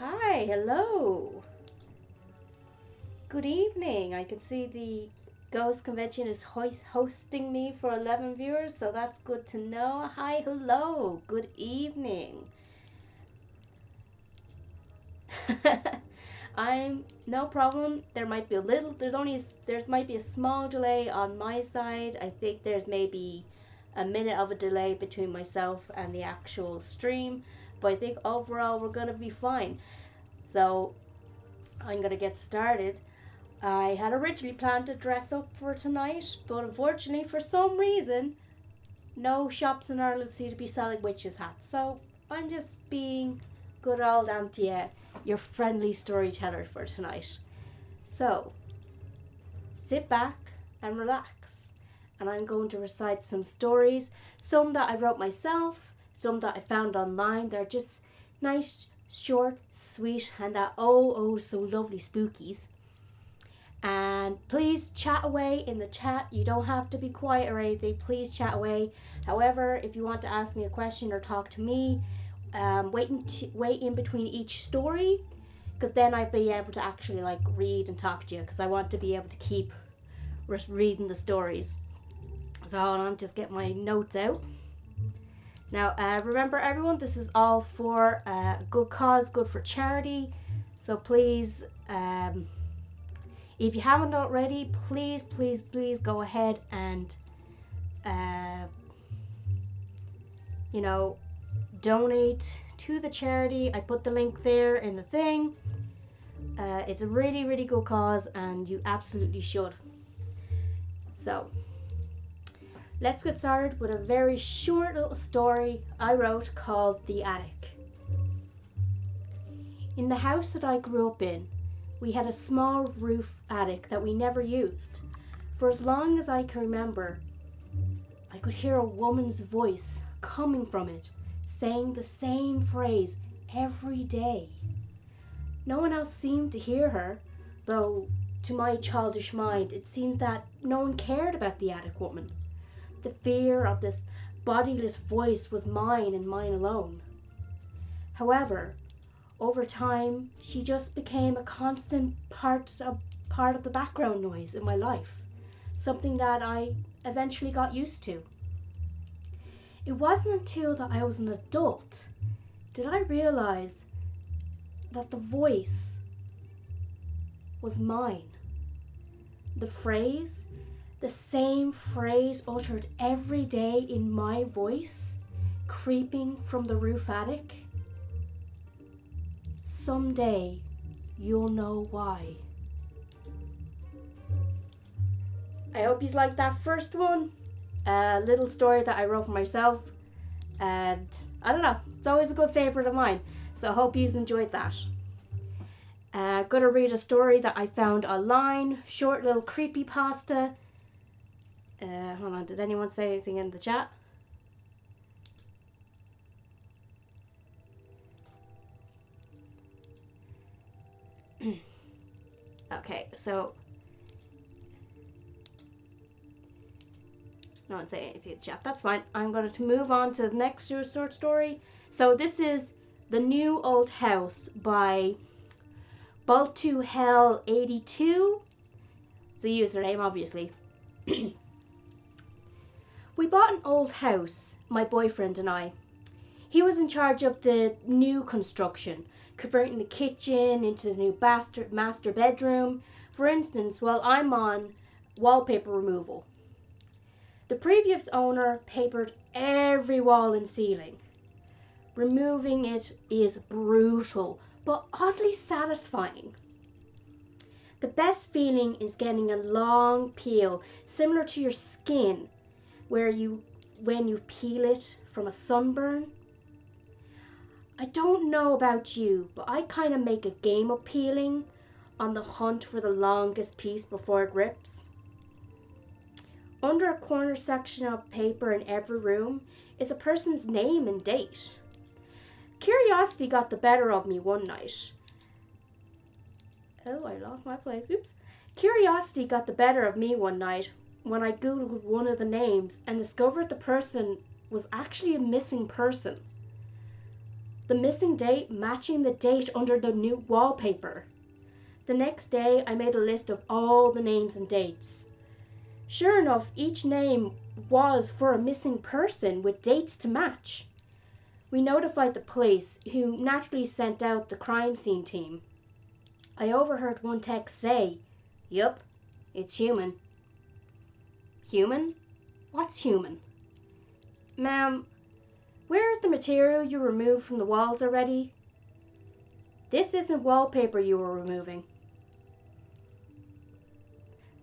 Hi, hello. Good evening. I can see the Ghost Convention is hosting me for 11 viewers, so that's good to know. Hi, hello. Good evening. I'm no problem. There might be there might be a small delay on my side. I think there's maybe a minute of a delay between myself and the actual stream, but I think overall we're gonna be fine. So I'm gonna get started. I had originally planned to dress up for tonight, but unfortunately, for some reason, no shops in Ireland seem to be selling witches' hats. So I'm just being good old Anthea, your friendly storyteller for tonight. So sit back and relax, and I'm going to recite some stories, some that I wrote myself, some that I found online. They're just nice, short, sweet, and that oh so lovely spookies. And please chat away in the chat. You don't have to be quiet or anything. Please chat away. However, if you want to ask me a question or talk to me, wait in between each story, because then I'd be able to actually read and talk to you, because I want to be able to keep reading the stories. So I'm just getting my notes out. Now, remember everyone, this is all for a good cause, good for charity. So please, if you haven't already, please go ahead and, donate to the charity. I put the link there in the thing. It's a really good cause, and you absolutely should. So, let's get started with a very short little story I wrote called The Attic. In the house that I grew up in, we had a small roof attic that we never used. For as long as I can remember, I could hear a woman's voice coming from it, saying the same phrase every day. No one else seemed to hear her, though to my childish mind it seems that no one cared about the attic woman. The fear of this bodiless voice was mine and mine alone. However, over time, she just became a constant part of the background noise in my life, something that I eventually got used to. It wasn't until that I was an adult did I realize that the voice was mine. The phrase, the same phrase uttered every day in my voice, creeping from the roof attic. Someday, you'll know why. I hope you liked that first one. A little story that I wrote for myself. And I don't know, it's always a good favourite of mine. So I hope you enjoyed that. I'm going to read a story that I found online. Short little creepypasta. Hold on, did anyone say anything in the chat? Okay, so no one say anything in the chat. That's fine. I'm going to move on to the next short story. So this is The New Old House by Bolt to Hell 82. It's a username, obviously. We bought an old house, my boyfriend and I. He was in charge of the new construction, converting the kitchen into the new master bedroom, for instance, while I'm on wallpaper removal. The previous owner papered every wall and ceiling. Removing it is brutal, but oddly satisfying. The best feeling is getting a long peel, similar to your skin, when you peel it from a sunburn. I don't know about you, but I kind of make a game of peeling, on the hunt for the longest piece before it rips. Under a corner section of paper in every room is a person's name and date. Curiosity got the better of me one night. Oh, I lost my place. Oops. Curiosity got the better of me one night when I googled one of the names and discovered the person was actually a missing person. the missing date matching the date under the new wallpaper. The next day, I made a list of all the names and dates. Sure enough, each name was for a missing person with dates to match. We notified the police, who naturally sent out the crime scene team. I overheard one text say, "Yup, it's human." Human? What's human? Ma'am, where's the material you removed from the walls already? This isn't wallpaper you were removing.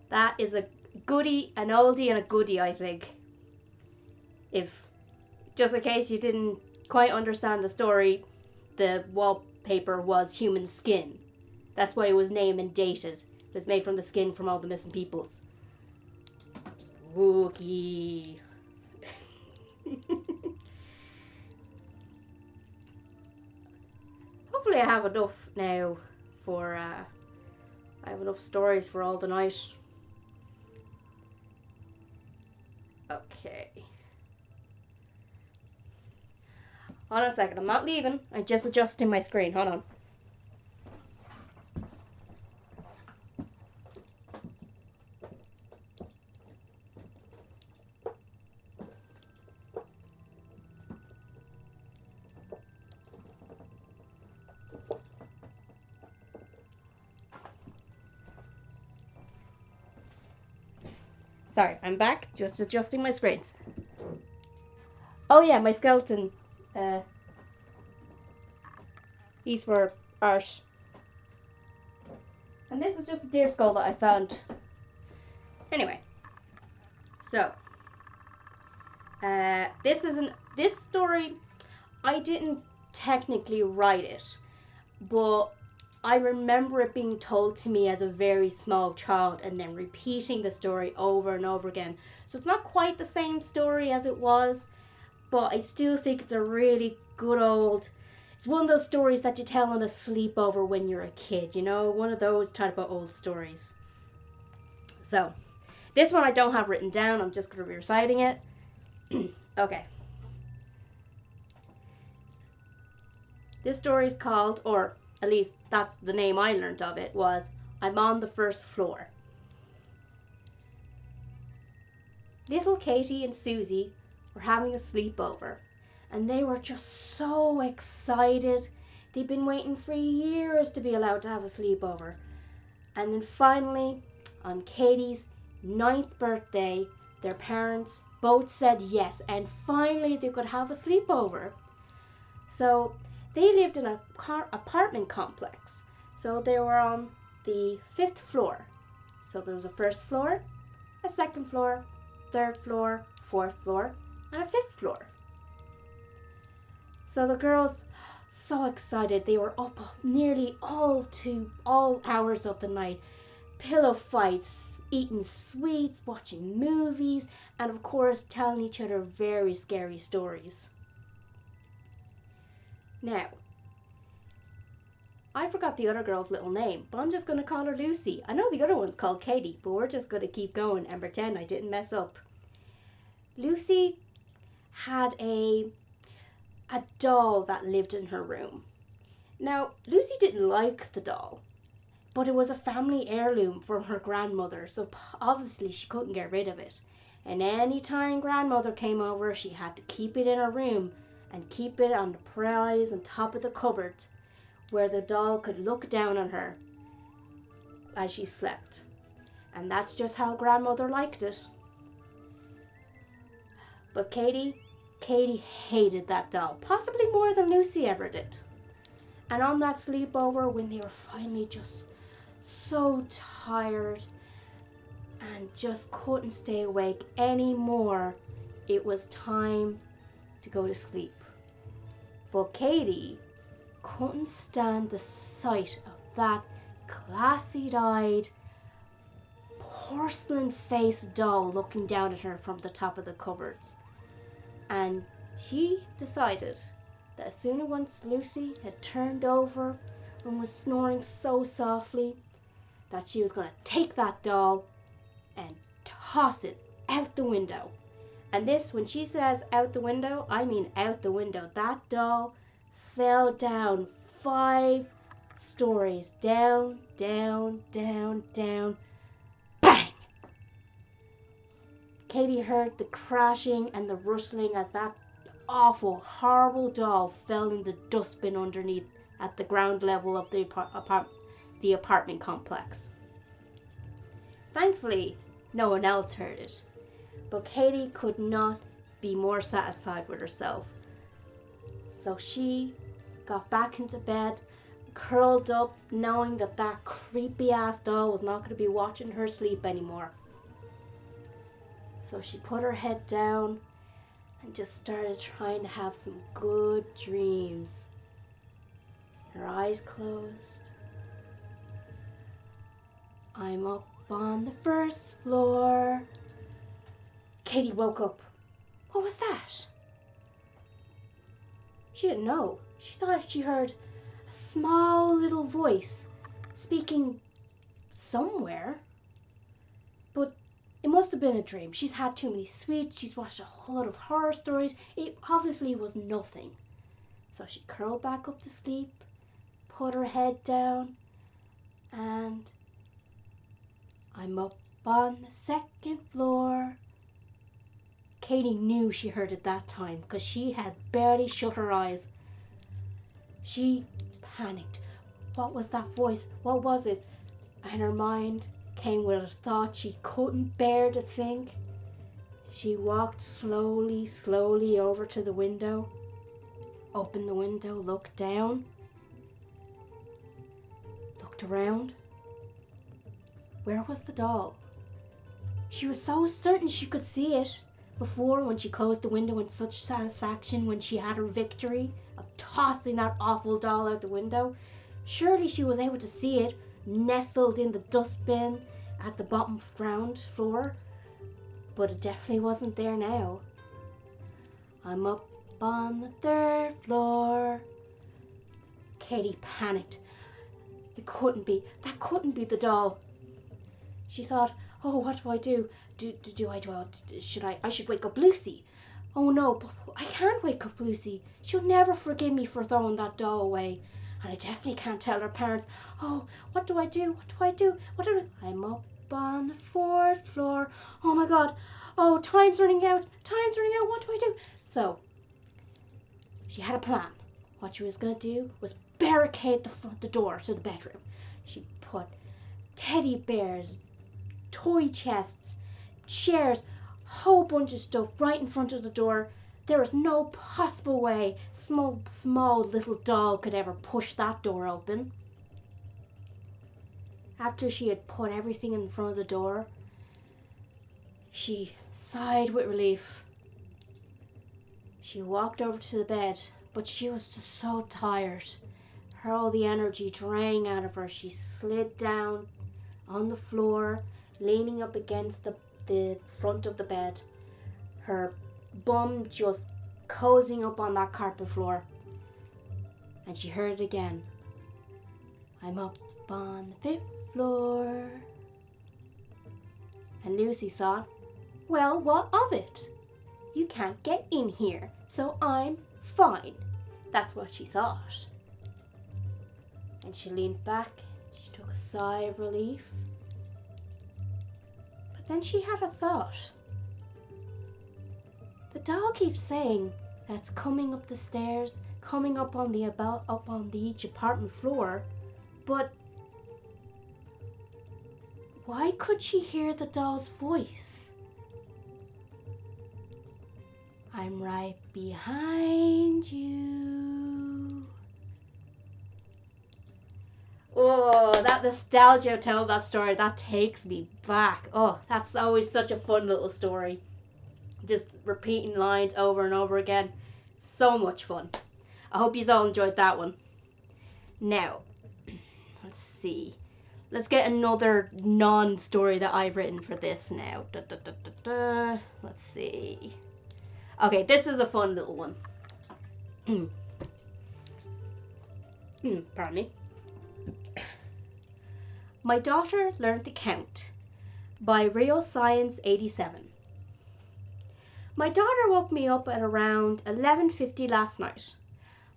That is a goodie, an oldie and a goodie, I think. If, just in case you didn't quite understand the story, the wallpaper was human skin. That's why it was named and dated. It was made from the skin from all the missing peoples. Spooky. Hopefully I have enough now for, I have enough stories for all the night. Okay. Hold on a second, I'm not leaving. I'm just adjusting my screen. Hold on. Sorry, I'm back. Just adjusting my screens. Oh yeah, my skeleton. These were art. And this is just a deer skull that I found. Anyway. So. This story, I didn't technically write it. But I remember it being told to me as a very small child and then repeating the story over and over again. So it's not quite the same story as it was, but I still think it's a really good old, it's one of those stories that you tell on a sleepover when you're a kid, you know, one of those type of old stories. So, this one I don't have written down, I'm just going to be reciting it. Okay. This story is called, or at least that's the name I learned of it, was I'm on the First Floor. Little Katie and Susie were having a sleepover, and they were just so excited. They'd been waiting for years to be allowed to have a sleepover. And then finally, on Katie's 9th birthday, their parents both said yes, and finally they could have a sleepover. So they lived in an apartment complex. So they were on the 5th floor. So there was a 1st floor, a 2nd floor, 3rd floor, 4th floor, and a 5th floor. So the girls, so excited, they were up nearly all hours of the night. Pillow fights, eating sweets, watching movies, and of course telling each other very scary stories. Now, I forgot the other girl's little name, but I'm just going to call her Lucy. I know the other one's called Katie, but we're just going to keep going and pretend I didn't mess up. Lucy had a doll that lived in her room. Now, Lucy didn't like the doll, but it was a family heirloom from her grandmother, so obviously she couldn't get rid of it. And any time grandmother came over, she had to keep it in her room and keep it on the prize on top of the cupboard where the doll could look down on her as she slept. And that's just how grandmother liked it. But Katie hated that doll, possibly more than Lucy ever did. And on that sleepover, when they were finally just so tired and just couldn't stay awake anymore, it was time to go to sleep. But Katie couldn't stand the sight of that glassy-eyed, porcelain-faced doll looking down at her from the top of the cupboards. And she decided that as soon as once Lucy had turned over and was snoring so softly, that she was going to take that doll and toss it out the window. And this, when she says out the window, I mean out the window. That doll fell down 5 stories. Down, down, down, down. Bang! Katie heard the crashing and the rustling as that awful, horrible doll fell in the dustbin underneath at the ground level of the apartment complex. Thankfully, no one else heard it, but Katie could not be more satisfied with herself. So she got back into bed, curled up, knowing that that creepy ass doll was not going to be watching her sleep anymore. So she put her head down and just started trying to have some good dreams. Her eyes closed. I'm up on the 1st floor. Katie woke up. What was that? She didn't know. She thought she heard a small little voice speaking somewhere. But it must have been a dream. She's had too many sweets. She's watched a whole lot of horror stories. It obviously was nothing. So she curled back up to sleep, put her head down, and I'm up on the 2nd floor. Katie knew she heard it that time because she had barely shut her eyes. She panicked. What was that voice? What was it? And her mind came with a thought she couldn't bear to think. She walked slowly over to the window, opened the window, looked down, looked around. Where was the doll? She was so certain she could see it before when she closed the window in such satisfaction when she had her victory of tossing that awful doll out the window. Surely she was able to see it nestled in the dustbin at the bottom ground floor, but it definitely wasn't there now. I'm up on the 3rd floor. Katie panicked. It couldn't be. That couldn't be the doll. She thought, oh, what do I do? I should wake up Lucy. Oh no, but I can't wake up Lucy. She'll never forgive me for throwing that doll away. And I definitely can't tell her parents. Oh, what do I do? I'm up on the 4th floor. Oh my God. Oh, time's running out. What do I do? So, she had a plan. What she was going to do was barricade the door to the bedroom. She put teddy bears, toy chests, chairs, whole bunch of stuff right in front of the door. There was no possible way small little doll could ever push that door open. After she had put everything in front of the door, she sighed with relief. She walked over to the bed, but she was just so tired. All the energy draining out of her, she slid down on the floor, leaning up against the front of the bed, her bum just cozying up on that carpet floor. And she heard it again. I'm up on the 5th floor. And Lucy thought, well, what of it? You can't get in here, so I'm fine. That's what she thought. And she leaned back. She took a sigh of relief. But then she had a thought. The doll keeps saying that it's coming up the stairs, coming up on each apartment floor, but why could she hear the doll's voice? I'm right behind you. Oh, that nostalgia telling that story, that takes me back. Oh, that's always such a fun little story. Just repeating lines over and over again. So much fun. I hope you all enjoyed that one. Now, let's see. Let's get another non-story that I've written for this now. Let's see. Okay, this is a fun little one. Pardon me. My Daughter Learned to Count by Real Science 87. My daughter woke me up at around 11:50 last night.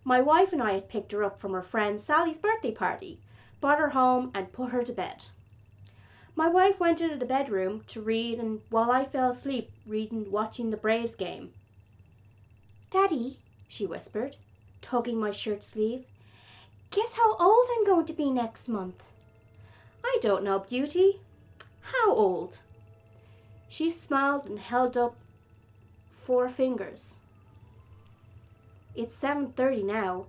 My wife and I had picked her up from her friend Sally's birthday party, brought her home and put her to bed. My wife went into the bedroom to read, and while I fell asleep watching the Braves game. "Daddy," she whispered, tugging my shirt sleeve, "guess how old I'm going to be next month?" "I don't know, beauty. How old?" She smiled and held up 4 fingers. "It's 7:30 now.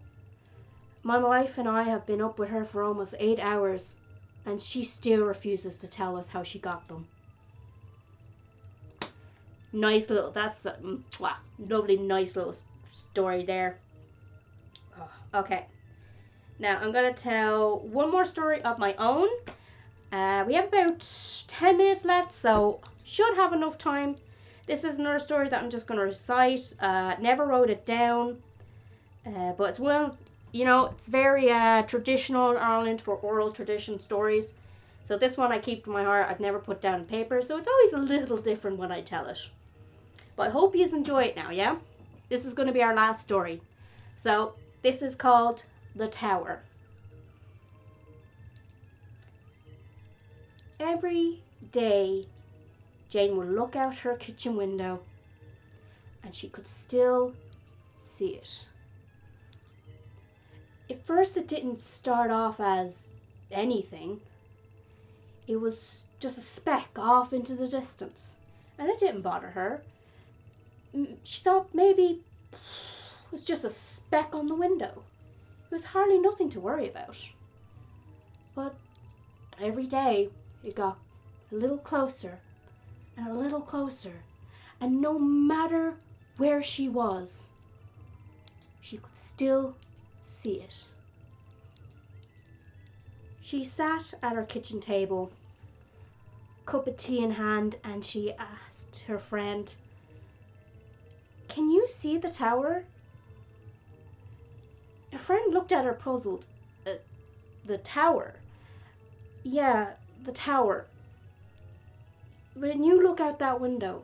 My wife and I have been up with her for almost 8 hours, and she still refuses to tell us how she got them." Nice little, that's lovely, nice little story there. Okay, now I'm going to tell one more story of my own. We have about 10 minutes left, so should have enough time. This is another story that I'm just going to recite. Never wrote it down, but it's one, it's very traditional in Ireland for oral tradition stories. So this one I keep to my heart. I've never put down on paper, so it's always a little different when I tell it. But I hope you enjoy it now, yeah? This is going to be our last story. So this is called The Tower. Every day, Jane would look out her kitchen window, and she could still see it. At first, it didn't start off as anything. It was just a speck off into the distance, and it didn't bother her. She thought maybe it was just a speck on the window. It was hardly nothing to worry about. But every day it got a little closer and a little closer, and no matter where she was, she could still see it. She sat at her kitchen table, cup of tea in hand, and she asked her friend, "Can you see the tower?" Her friend looked at her puzzled. The tower? Yeah, the tower. When you look out that window,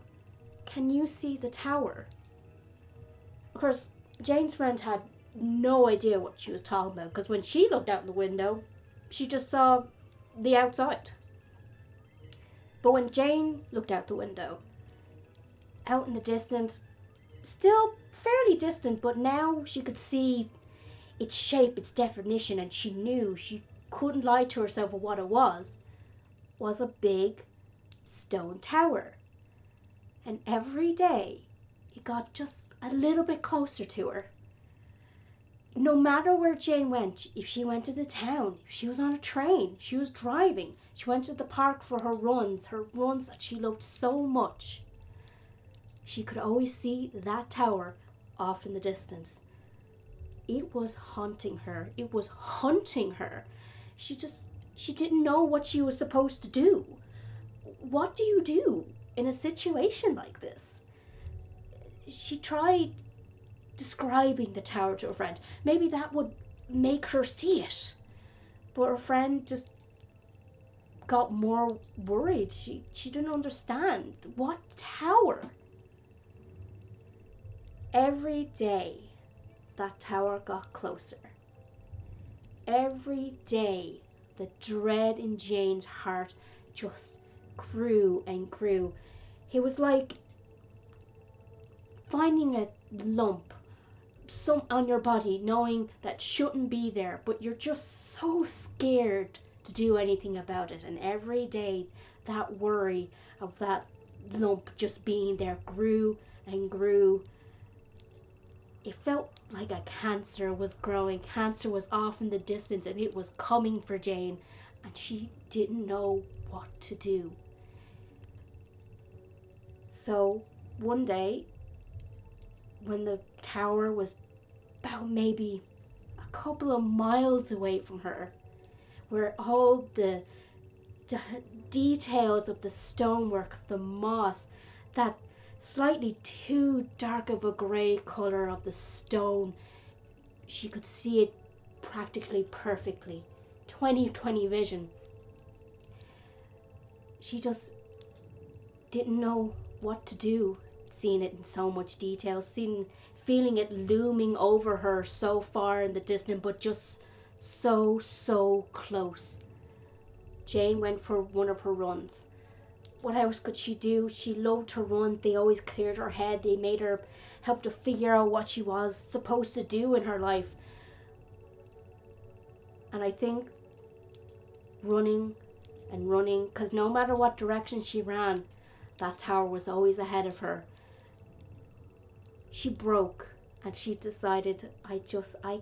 can you see the tower? Of course, Jane's friend had no idea what she was talking about, because when she looked out the window, she just saw the outside. But when Jane looked out the window, out in the distance, still fairly distant, but now she could see its shape, its definition, and she knew she couldn't lie to herself of what it was a big stone tower. And every day it got just a little bit closer to her. No matter where Jane went, if she went to the town, if she was on a train, she was driving, she went to the park for her runs that she loved so much, she could always see that tower off in the distance. It was haunting her. It was hunting her. She didn't know what she was supposed to do. What do you do in a situation like this? She tried describing the tower to a friend. Maybe that would make her see it. But her friend just got more worried. She didn't understand. What tower? Every day, that tower got closer. Every day, the dread in Jane's heart just grew and grew. It was like finding a lump on your body, knowing that shouldn't be there, but you're just so scared to do anything about it. And every day, that worry of that lump just being there grew and grew. It felt like a cancer was growing. Cancer was off in the distance, and it was coming for Jane, and she didn't know what to do. So one day, when the tower was about maybe a couple of miles away from her, where all the details of the stonework, the moss, that slightly too dark of a grey colour of the stone, she could see it practically perfectly. 20/20 vision. She just didn't know what to do, seeing it in so much detail, feeling it looming over her so far in the distance, but just so close. Jane went for one of her runs. What else could she do? She loved to run. They always cleared her head. They made her help to figure out what she was supposed to do in her life. And I think running and running, because no matter what direction she ran, that tower was always ahead of her. She broke and she decided, I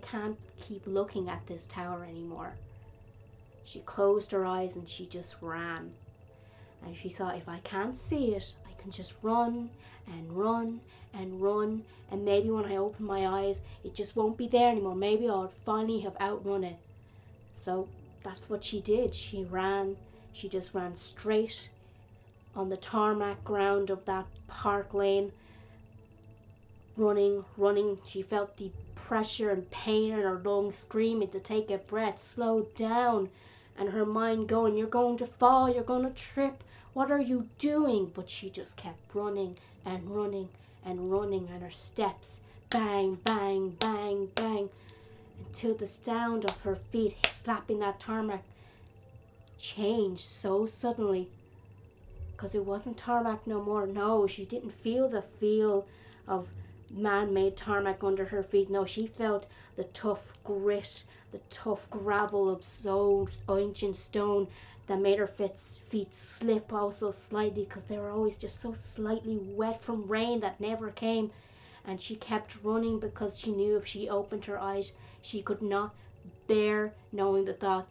can't keep looking at this tower anymore. She closed her eyes and she just ran. And she thought, if I can't see it, I can just run and run and run. And maybe when I open my eyes, it just won't be there anymore. Maybe I'll finally have outrun it. So that's what she did. She ran. She just ran straight on the tarmac ground of that park lane. Running. She felt the pressure and pain in her lungs, screaming to take a breath, slow down. And her mind going, you're going to fall, you're going to trip. What are you doing? But she just kept running and running and running, and her steps, bang, bang, bang, bang, until the sound of her feet slapping that tarmac changed so suddenly. Because it wasn't tarmac no more. No, she didn't feel the feel of man-made tarmac under her feet. No, she felt the tough grit, the tough gravel of so ancient stone that made her feet slip also slightly, because they were always just so slightly wet from rain that never came. And she kept running because she knew if she opened her eyes, she could not bear knowing the thought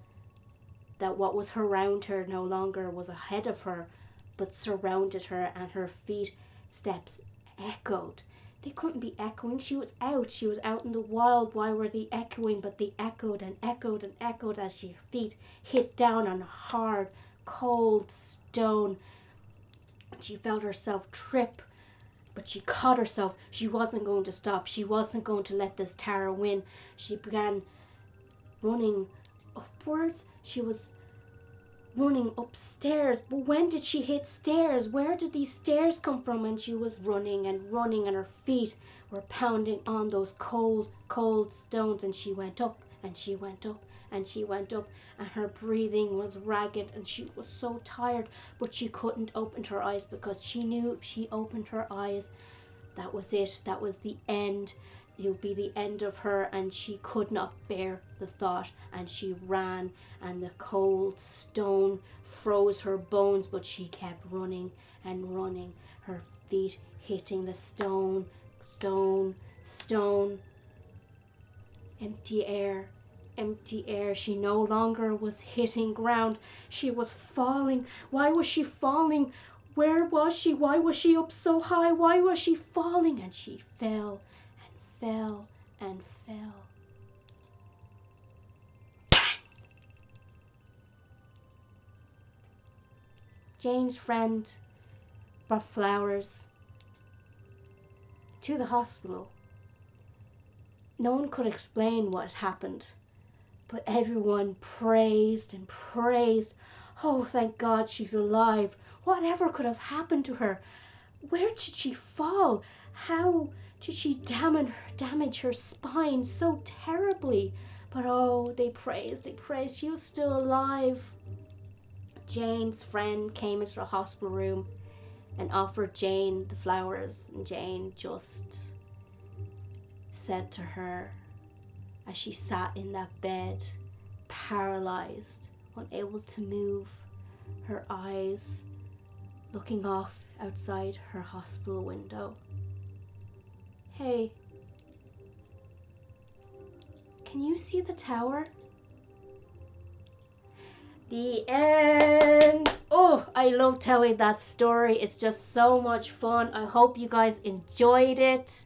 that what was around her no longer was ahead of her, but surrounded her, and her feet steps echoed. They couldn't be echoing. She was out. She was out in the wild. Why were they echoing? But they echoed and echoed and echoed as her feet hit down on hard, cold stone. She felt herself trip, but she caught herself. She wasn't going to stop. She wasn't going to let this tower win. She began running upwards. She was running upstairs. But when did she hit stairs? Where did these stairs come from? And she was running and running, and her feet were pounding on those cold stones. And she went up and she went up and she went up, and her breathing was ragged, and she was so tired. But she couldn't open her eyes, because she knew if she opened her eyes, that was it. That was the end. It would be the end of her, and she could not bear the thought. And she ran, and the cold stone froze her bones, but she kept running and running, her feet hitting the stone. Empty air. She no longer was hitting ground. She was falling. Why was she falling? Where was she? Why was she up so high? Why was she falling? And she fell and fell. Jane's friend brought flowers to the hospital. No one could explain what had happened, but everyone praised and praised. Oh, thank God she's alive. Whatever could have happened to her? Where did she fall? How did she damage her spine so terribly? But oh, they praised. She was still alive. Jane's friend came into the hospital room and offered Jane the flowers, and Jane just said to her, as she sat in that bed, paralyzed, unable to move, her eyes looking off outside her hospital window, "Hey, can you see the tower?" The end. Oh, I love telling that story. It's just so much fun. I hope you guys enjoyed it.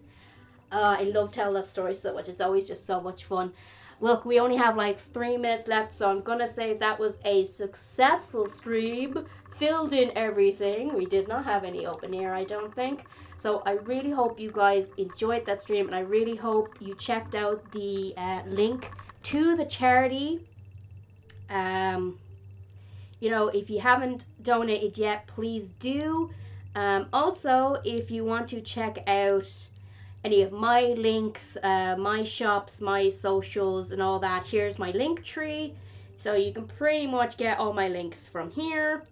I love telling that story so much. It's always just so much fun. Look, we only have like 3 minutes left, so I'm gonna say that was a successful stream. Filled in everything. We did not have any open air, I don't think. So I really hope you guys enjoyed that stream, and I really hope you checked out the link to the charity. You know, if you haven't donated yet, please do. Also, if you want to check out any of my links, my shops, my socials and all that, here's my link tree. So you can pretty much get all my links from here.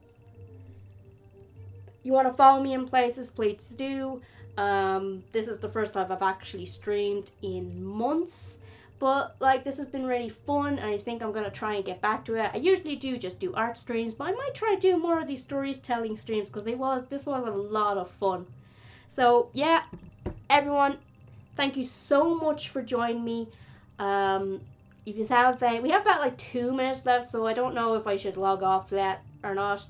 You want to follow me in places, please do. This is the first time I've actually streamed in months. But like, this has been really fun, and I think I'm going to try and get back to it. I usually do just do art streams, but I might try to do more of these storytelling streams, because this was a lot of fun. So yeah, everyone, thank you so much for joining me. If you have we have about like 2 minutes left, so I don't know if I should log off yet or not.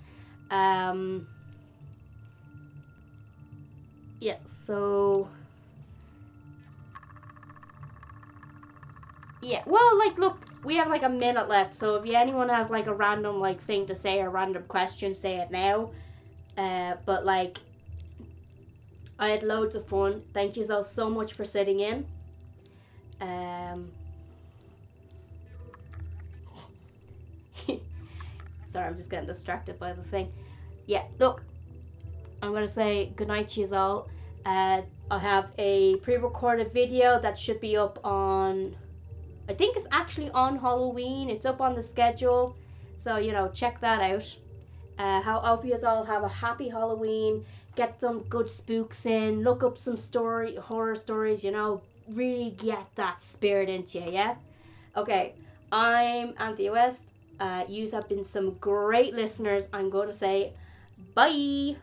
Yeah, so yeah, well, like, look, we have like a minute left, so if anyone has like a random like thing to say or random question, say it now. But like, I had loads of fun. Thank you all so much for sitting in. Sorry, I'm just getting distracted by the thing. Yeah, look, I'm gonna say goodnight to you all. I have a pre-recorded video that should be up on, I think it's actually on Halloween. It's up on the schedule, so you know, check that out. I hope you all have a happy Halloween. Get some good spooks in. Look up some horror stories. You know, really get that spirit into you. Yeah. Okay. I'm Anthea West. You have been some great listeners. I'm going to say bye.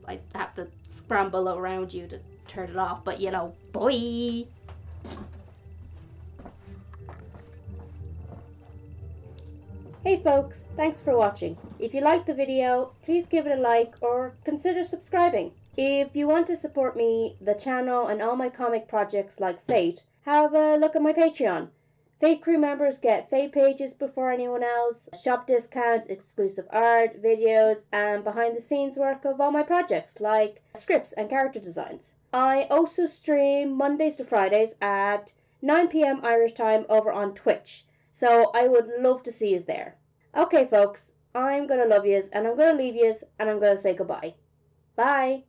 I have to scramble around you to turn it off, but you know, bye. Hey folks, thanks for watching. If you liked the video, please give it a like or consider subscribing. If you want to support me, the channel and all my comic projects like Fate, have a look at my Patreon. Fate crew members get Fate pages before anyone else, shop discounts, exclusive art, videos, and behind the scenes work of all my projects like scripts and character designs. I also stream Mondays to Fridays at 9 p.m. Irish time over on Twitch, so I would love to see yous there. Okay folks, I'm gonna love yous and I'm gonna leave yous and I'm gonna say goodbye. Bye!